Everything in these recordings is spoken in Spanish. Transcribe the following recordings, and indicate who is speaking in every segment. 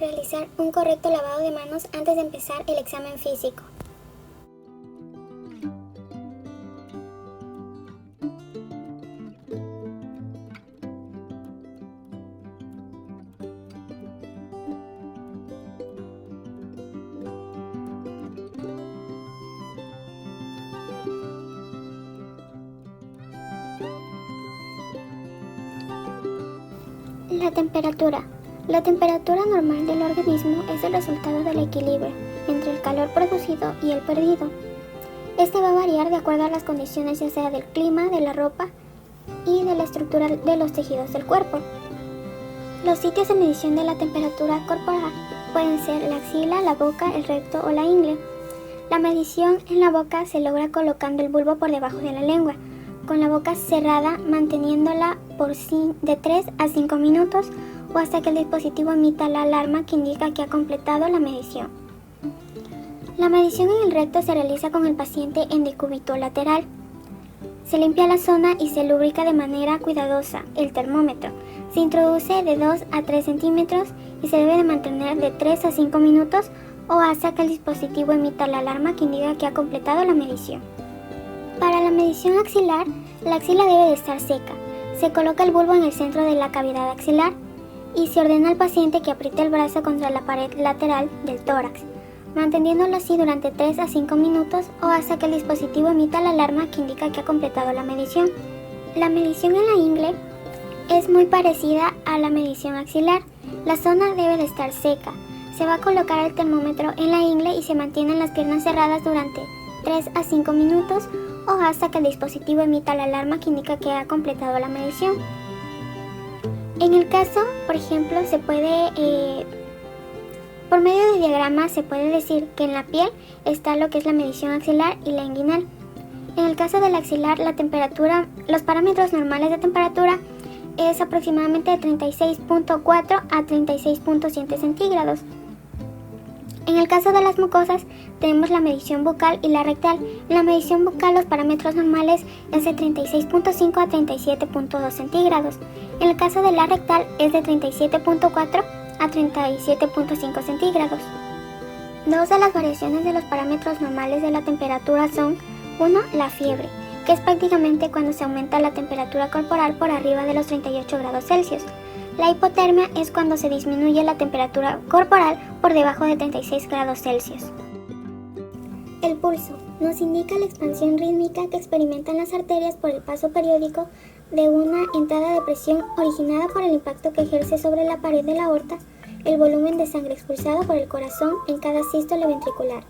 Speaker 1: realizar un correcto lavado de manos antes de empezar el examen físico. La temperatura. La temperatura normal del organismo es el resultado del equilibrio entre el calor producido y el perdido. Este va a variar de acuerdo a las condiciones ya sea del clima, de la ropa y de la estructura de los tejidos del cuerpo. Los sitios de medición de la temperatura corporal pueden ser la axila, la boca, el recto o la ingle. La medición en la boca se logra colocando el bulbo por debajo de la lengua, con la boca cerrada, manteniéndola de 3 a 5 minutos o hasta que el dispositivo emita la alarma que indica que ha completado la medición. La medición en el recto se realiza con el paciente en decúbito lateral. Se limpia la zona y se lubrica de manera cuidadosa el termómetro. Se introduce de 2 a 3 centímetros y se debe de mantener de 3 a 5 minutos o hasta que el dispositivo emita la alarma que indica que ha completado la medición. Para la medición axilar, la axila debe de estar seca. Se coloca el bulbo en el centro de la cavidad axilar y se ordena al paciente que apriete el brazo contra la pared lateral del tórax, manteniéndolo así durante 3 a 5 minutos o hasta que el dispositivo emita la alarma que indica que ha completado la medición. La medición en la ingle es muy parecida a la medición axilar. La zona debe de estar seca. Se va a colocar el termómetro en la ingle y se mantienen las piernas cerradas durante 3 a 5 minutos o hasta que el dispositivo emita la alarma que indica que ha completado la medición. En el caso, por ejemplo, por medio de diagramas se puede decir que en la piel está lo que es la medición axilar y la inguinal. En el caso del axilar, la temperatura, los parámetros normales de temperatura es aproximadamente de 36.4 a 36.7 centígrados. En el caso de las mucosas, tenemos la medición bucal y la rectal. En la medición bucal, los parámetros normales es de 36.5 a 37.2 centígrados. En el caso de la rectal, es de 37.4 a 37.5 centígrados. Dos de las variaciones de los parámetros normales de la temperatura son: 1. La fiebre, que es prácticamente cuando se aumenta la temperatura corporal por arriba de los 38 grados Celsius. La hipotermia es cuando se disminuye la temperatura corporal por debajo de 36 grados Celsius. El pulso nos indica la expansión rítmica que experimentan las arterias por el paso periódico de una entrada de presión originada por el impacto que ejerce sobre la pared de la aorta el volumen de sangre expulsado por el corazón en cada sístole ventricular.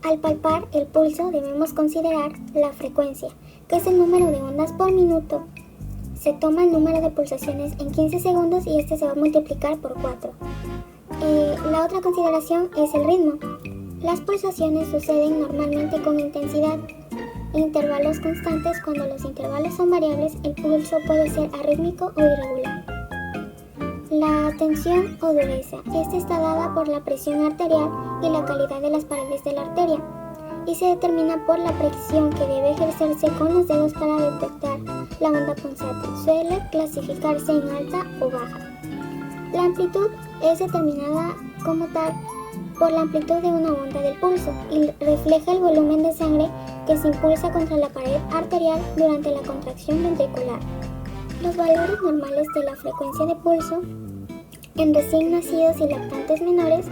Speaker 1: Al palpar el pulso debemos considerar la frecuencia, que es el número de ondas por minuto. Se toma el número de pulsaciones en 15 segundos y este se va a multiplicar por 4. La otra consideración es el ritmo. Las pulsaciones suceden normalmente con intensidad en intervalos constantes. Cuando los intervalos son variables, el pulso puede ser arrítmico o irregular. La tensión o dureza. Esta está dada por la presión arterial y la calidad de las paredes de la arteria, y se determina por la presión que debe ejercerse con los dedos para detectar la onda punzante. Suele clasificarse en alta o baja. La amplitud es determinada como tal por la amplitud de una onda del pulso y refleja el volumen de sangre que se impulsa contra la pared arterial durante la contracción ventricular. Los valores normales de la frecuencia de pulso en recién nacidos y lactantes menores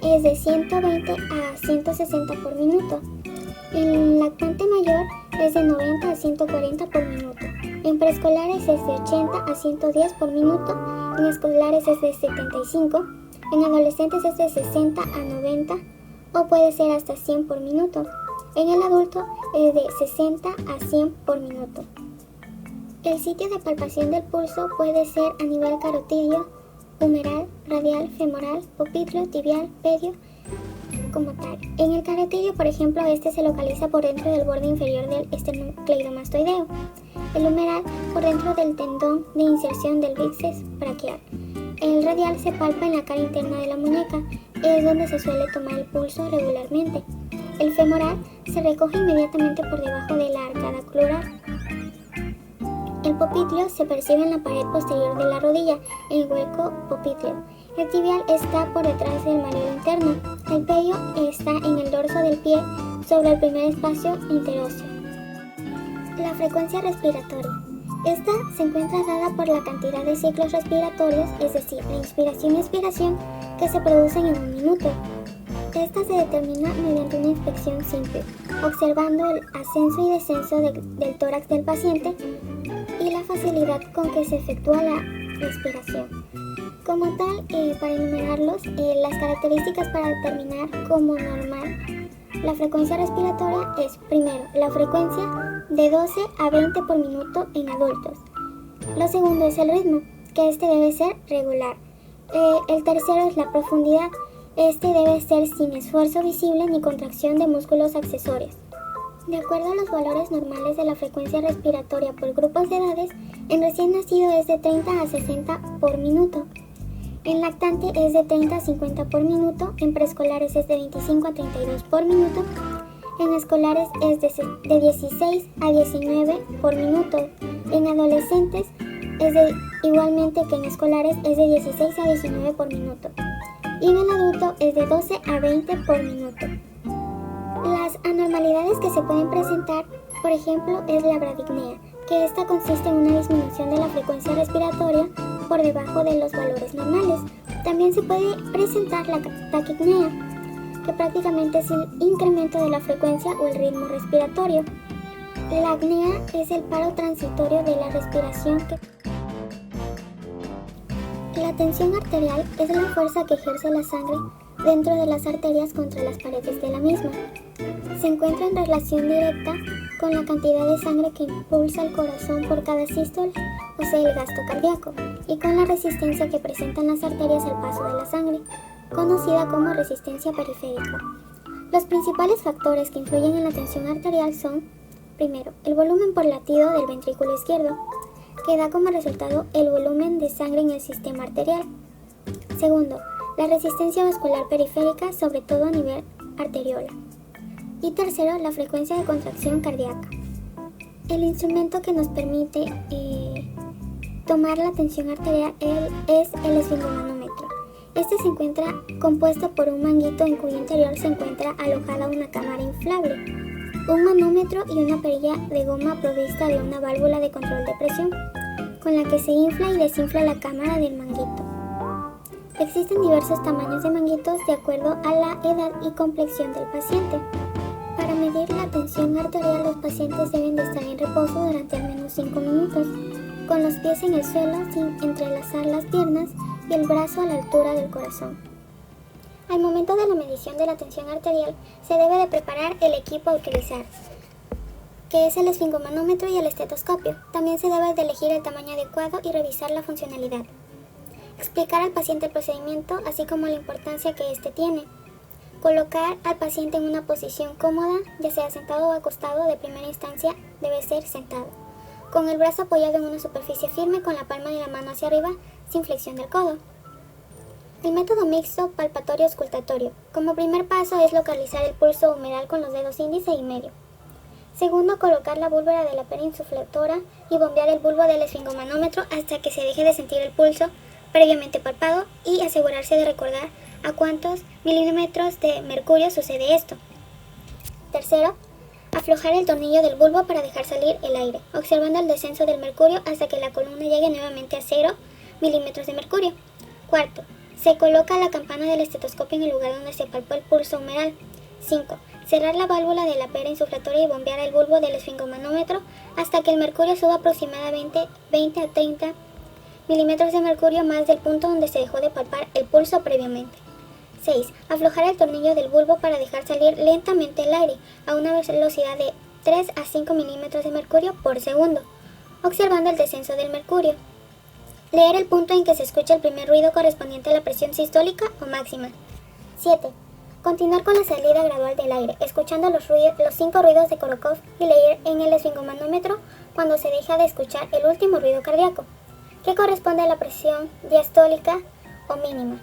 Speaker 1: es de 120 a 160 por minuto. En lactante mayor es de 90 a 140 por minuto. En preescolares es de 80 a 110 por minuto. En escolares es de 75. En adolescentes es de 60 a 90 o puede ser hasta 100 por minuto. En el adulto es de 60 a 100 por minuto. El sitio de palpación del pulso puede ser a nivel carotidio, humeral, radial, femoral, popliteo, tibial, pedio, como tal. En el carotidio, por ejemplo, este se localiza por dentro del borde inferior del esternocleidomastoideo. El humeral por dentro del tendón de inserción del bíceps braquial. El radial se palpa en la cara interna de la muñeca, es donde se suele tomar el pulso regularmente. El femoral se recoge inmediatamente por debajo de la arcada crural. El popliteo se percibe en la pared posterior de la rodilla, en el hueco popliteo. El tibial está por detrás del malleolo interno. El peyo está en el dorso del pie sobre el primer espacio interóseo. La frecuencia respiratoria. Esta se encuentra dada por la cantidad de ciclos respiratorios, es decir, la inspiración y expiración que se producen en un minuto. Esta se determina mediante una inspección simple, observando el ascenso y descenso del tórax del paciente y la facilidad con que se efectúa la respiración. Como tal, para enumerarlos, las características para determinar como normal la frecuencia respiratoria es, primero, la frecuencia de 12 a 20 por minuto en adultos. Lo segundo es el ritmo, que este debe ser regular. El tercero es la profundidad. Este debe ser sin esfuerzo visible ni contracción de músculos accesorios. De acuerdo a los valores normales de la frecuencia respiratoria por grupos de edades, en recién nacido es de 30 a 60 por minuto. En lactante es de 30 a 50 por minuto, en preescolares es de 25 a 32 por minuto, en escolares es de 16 a 19 por minuto, en adolescentes es igualmente que en escolares es de 16 a 19 por minuto, y en el adulto es de 12 a 20 por minuto. Las anormalidades que se pueden presentar, por ejemplo, es la bradicnea, que esta consiste en una disminución de la frecuencia respiratoria por debajo de los valores normales. También se puede presentar la taquipnea, que prácticamente es el incremento de la frecuencia o el ritmo respiratorio. La apnea es el paro transitorio de la respiración. La tensión arterial es la fuerza que ejerce la sangre dentro de las arterias contra las paredes de la misma. Se encuentra en relación directa con la cantidad de sangre que impulsa el corazón por cada sístole, o sea, el gasto cardíaco, y con la resistencia que presentan las arterias al paso de la sangre, conocida como resistencia periférica. Los principales factores que influyen en la tensión arterial son, primero, el volumen por latido del ventrículo izquierdo, que da como resultado el volumen de sangre en el sistema arterial. Segundo, la resistencia vascular periférica, sobre todo a nivel arteriola. Y tercero, la frecuencia de contracción cardíaca. El instrumento que nos permite tomar la tensión arterial es el esfingomanómetro. Este se encuentra compuesto por un manguito en cuyo interior se encuentra alojada una cámara inflable, un manómetro y una perilla de goma provista de una válvula de control de presión, con la que se infla y desinfla la cámara del manguito. Existen diversos tamaños de manguitos de acuerdo a la edad y complexión del paciente. Para medir la tensión arterial, los pacientes deben de estar en reposo durante al menos 5 minutos, con los pies en el suelo sin entrelazar las piernas y el brazo a la altura del corazón. Al momento de la medición de la tensión arterial, se debe de preparar el equipo a utilizar, que es el esfingomanómetro y el estetoscopio. También se debe de elegir el tamaño adecuado y revisar la funcionalidad. Explicar al paciente el procedimiento, así como la importancia que éste tiene. Colocar al paciente en una posición cómoda, ya sea sentado o acostado. De primera instancia debe ser sentado, con el brazo apoyado en una superficie firme con la palma de la mano hacia arriba, sin flexión del codo. El método mixto palpatorio-auscultatorio. Como primer paso es localizar el pulso humeral con los dedos índice y medio. Segundo, colocar la válvula de la perinsuflatora y bombear el bulbo del esfingomanómetro hasta que se deje de sentir el pulso previamente palpado y asegurarse de recordar a cuántos milímetros de mercurio sucede esto. Tercero, aflojar el tornillo del bulbo para dejar salir el aire, observando el descenso del mercurio hasta que la columna llegue nuevamente a 0 milímetros de mercurio. Cuarto, se coloca la campana del estetoscopio en el lugar donde se palpó el pulso humeral. 5. Cerrar la válvula de la pera insuflatoria y bombear el bulbo del esfingomanómetro hasta que el mercurio suba aproximadamente 20 a 30 milímetros de mercurio más del punto donde se dejó de palpar el pulso previamente. 6. Aflojar el tornillo del bulbo para dejar salir lentamente el aire a una velocidad de 3 a 5 milímetros de mercurio por segundo, observando el descenso del mercurio. Leer el punto en que se escucha el primer ruido correspondiente a la presión sistólica o máxima. 7. Continuar con la salida gradual del aire, escuchando los 5 ruidos de Korokov y leer en el esfingomanómetro cuando se deja de escuchar el último ruido cardíaco, que corresponde a la presión diastólica o mínima.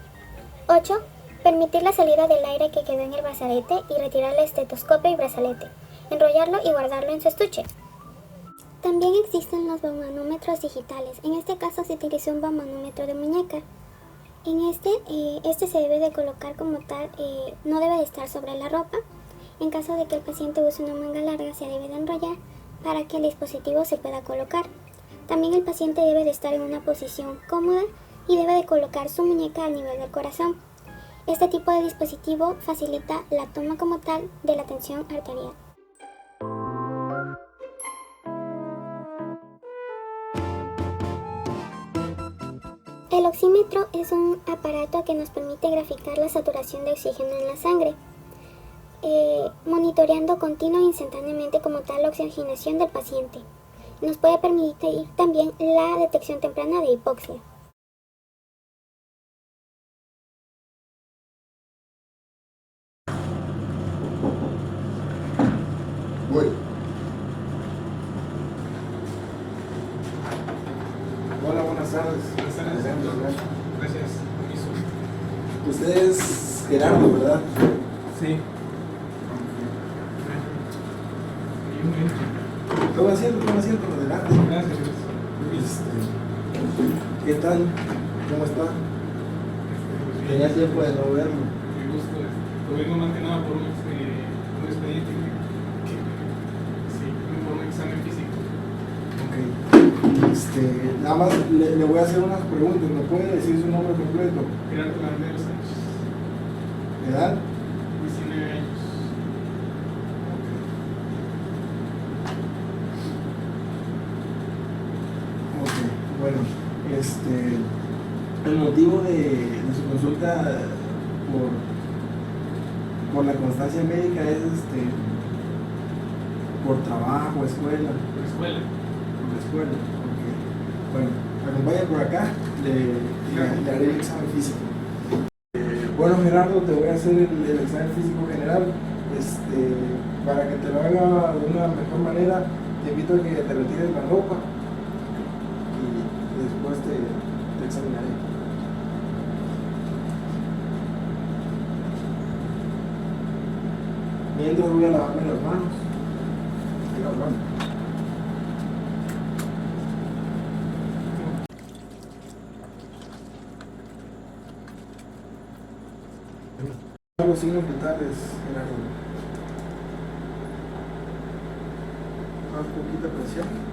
Speaker 1: 8. Permitir la salida del aire que quedó en el brazalete y retirar el estetoscopio y brazalete, enrollarlo y guardarlo en su estuche. También existen los manómetros digitales. En este caso se utiliza un manómetro de muñeca. En este se debe de colocar como tal, no debe de estar sobre la ropa. En caso de que el paciente use una manga larga, se debe de enrollar para que el dispositivo se pueda colocar. También el paciente debe de estar en una posición cómoda y debe de colocar su muñeca al nivel del corazón. Este tipo de dispositivo facilita la toma como tal de la tensión arterial. El oxímetro es un aparato que nos permite graficar la saturación de oxígeno en la sangre, monitoreando continua e instantáneamente como tal la oxigenación del paciente. Nos puede permitir también la detección temprana de hipoxia.
Speaker 2: Voy. Hola, buenas tardes.
Speaker 3: Buenas tardes. Gracias. Permiso.
Speaker 2: Usted es Gerardo, ¿verdad?
Speaker 3: Sí.
Speaker 2: Toma asiento, adelante.
Speaker 3: Gracias.
Speaker 2: ¿Qué tal? ¿Cómo está? Tenía tiempo de no verlo.
Speaker 3: Me gusta. Lo vengo más que nada por un expediente por un examen físico.
Speaker 2: Ok. Nada más le voy a hacer unas preguntas. ¿Me puede decir su nombre completo?
Speaker 3: Gerardo Landeros Sánchez.
Speaker 2: ¿Edad?
Speaker 3: 19 años.
Speaker 2: Ok. Bueno, el motivo de su consulta por la constancia médica es por trabajo, escuela.
Speaker 3: Por escuela.
Speaker 2: Por la escuela. Okay. Bueno, acompaña por acá, le haré el examen físico. Bueno, Gerardo, te voy a hacer el examen físico general. Para que te lo haga de una mejor manera, te invito a que te retires la ropa y después te examinaré. Mientras voy a lavarme las manos. Los signos vitales, Gerardo. Más poquita presión.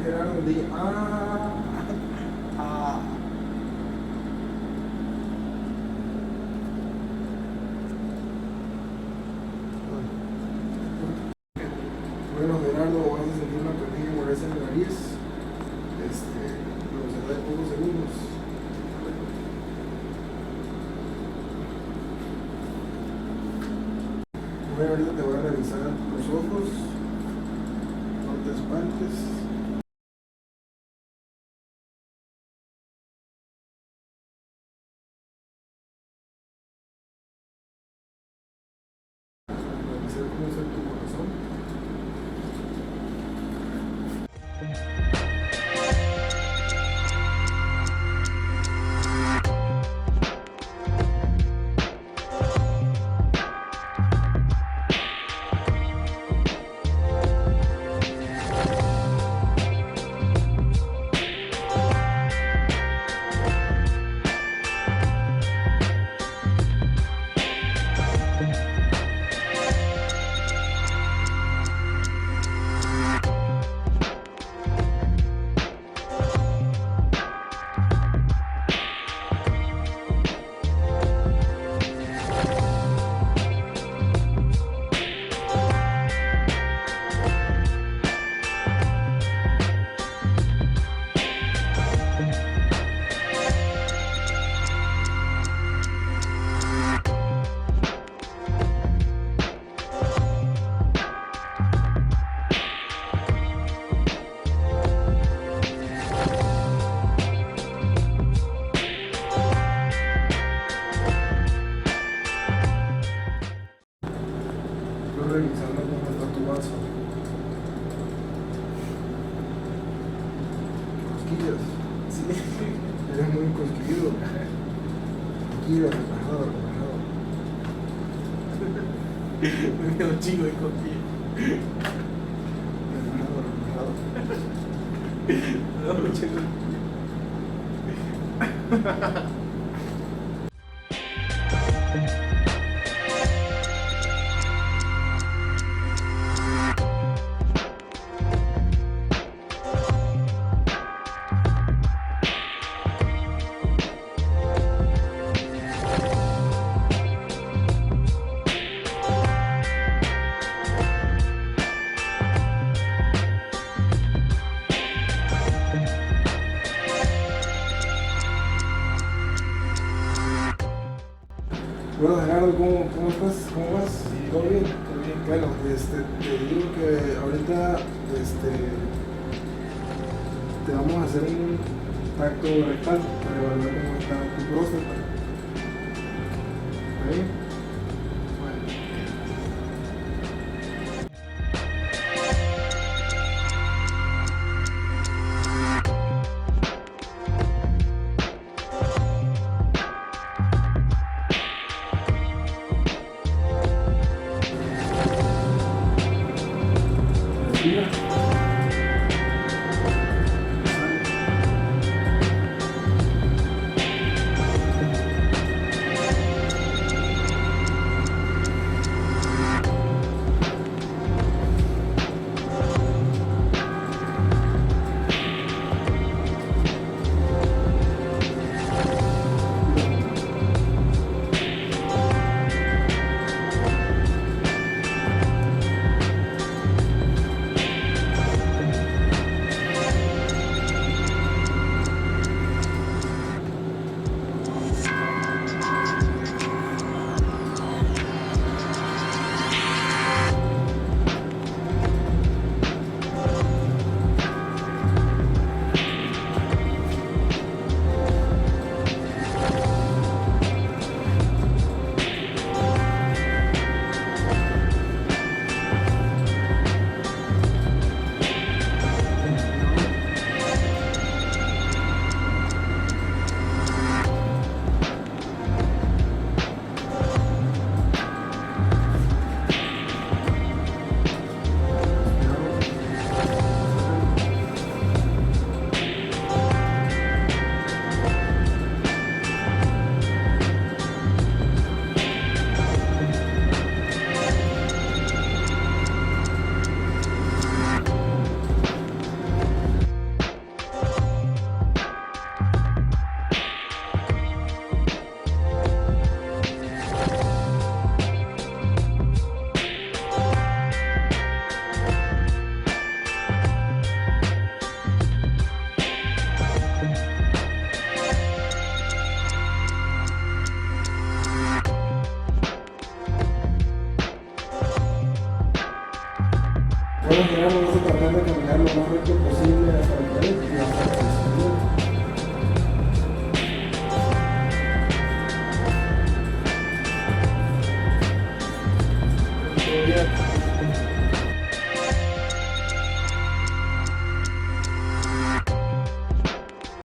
Speaker 2: Gerardo, le dije, Bueno, Gerardo, vas a sentir una pequeña molestia en la nariz. Pero será de pocos segundos. Bueno, ahorita te voy a revisar los ojos. No te espantes. Revisar cómo está tu corazón. Estoy revisando cómo está tu vaso. Cosquillas. Sí. Eres muy cosquilludo. Tranquilo, relajado.
Speaker 3: Me quedo chingo de cosquillas.
Speaker 2: Relajado.
Speaker 3: No, chingo.
Speaker 2: Bueno, Gerardo, ¿cómo estás? ¿Cómo vas? ¿Todo bien?
Speaker 3: Todo bien.
Speaker 2: Bueno, te digo que ahorita te vamos a hacer un tacto rectal para evaluar cómo está tu próstata. ¿Está bien? Bueno. Respira. tratar de caminar lo más recto posible hasta la pared y hasta la posición.